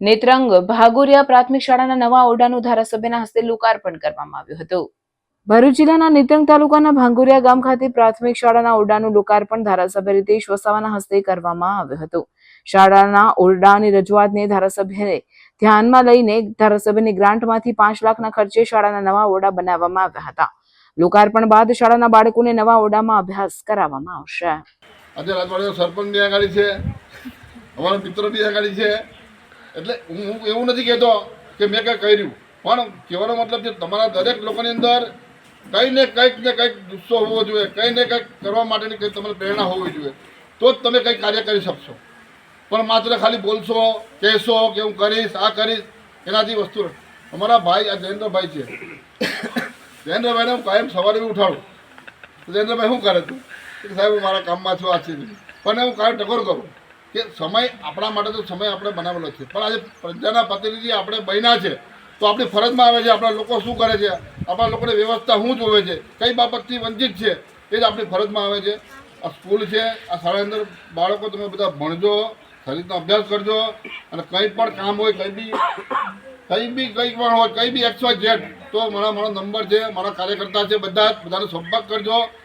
નેત્રંગ ભાગોરિયા પ્રાથમિક શાળાના નવા ઓરડાનું ધારાસભ્યના હસ્તે લોકાર્પણ કરવામાં આવ્યું હતું. ભરૂચ જિલ્લાના નેત્રંગ તાલુકાના ભાંગોરિયા ગામ ખાતે પ્રાથમિક શાળાના ઓરડાનું લોકાર્પણ ધારાસભ્ય રીતેશ વસાવાના હસ્તે કરવામાં આવ્યું હતું. શાળાના ઓરડાની રજૂઆતને ધારાસભ્યને ધ્યાનમાં લઈને ધારાસભ્યની ગ્રાન્ટમાંથી 5 લાખના ખર્ચે શાળાના નવા ઓરડા બનાવવામાં આવ્યા હતા. લોકાર્પણ બાદ શાળાના બાળકોને નવા ઓરડામાં અભ્યાસ કરાવવામાં આવશે. આજે રાજવાડીનો સરપંચ બી આગાડી છે, અમારા મિત્રો બી આગાડી છે. એટલે હું એવું નથી કહેતો કે મેં કંઈ કર્યું, પણ કહેવાનો મતલબ છે તમારા દરેક લોકોની અંદર કંઈ ને કંઈક ગુસ્સો હોવો જોઈએ, કંઈ ને કંઈક કરવા માટેની કંઈક તમને પ્રેરણા હોવી જોઈએ, તો જ તમે કંઈક કાર્ય કરી શકશો. પણ માત્ર ખાલી બોલશો, કહેશો કે હું કરીશ, આ કરીશ, એનાથી વસ્તુ અમારા ભાઈ આ જયેન્દ્રભાઈ છે. જયેન્દ્રભાઈને હું કાયમ સવારે બી ઉઠાડું તો જયેન્દ્રભાઈ શું કરે તું કે સાહેબ હું મારા કામમાં છું, આ છે. પણ હું કાંઈ ટકોર કરું કે સમય આપણા માટે તો સમય આપણે બનાવેલો છે, પણ આજે પ્રજાના પ્રતિનિધિ આપણે બન્યા છે તો આપણી ફરજમાં આવે છે આપણા લોકો શું કરે છે, આપણા લોકોને વ્યવસ્થા શું જોવે છે, કઈ બાબતથી વંચિત છે, એ જ આપણી ફરજમાં આવે છે. આ સ્કૂલ છે, આ શાળાની અંદર બાળકો તમે બધા ભણજો, સારી રીતના અભ્યાસ કરજો, અને કંઈ પણ કામ હોય કંઈ પણ હોય, કંઈ બી XYZ તો મારો નંબર છે, મારા કાર્યકર્તા છે, બધાનો સંપર્ક કરજો.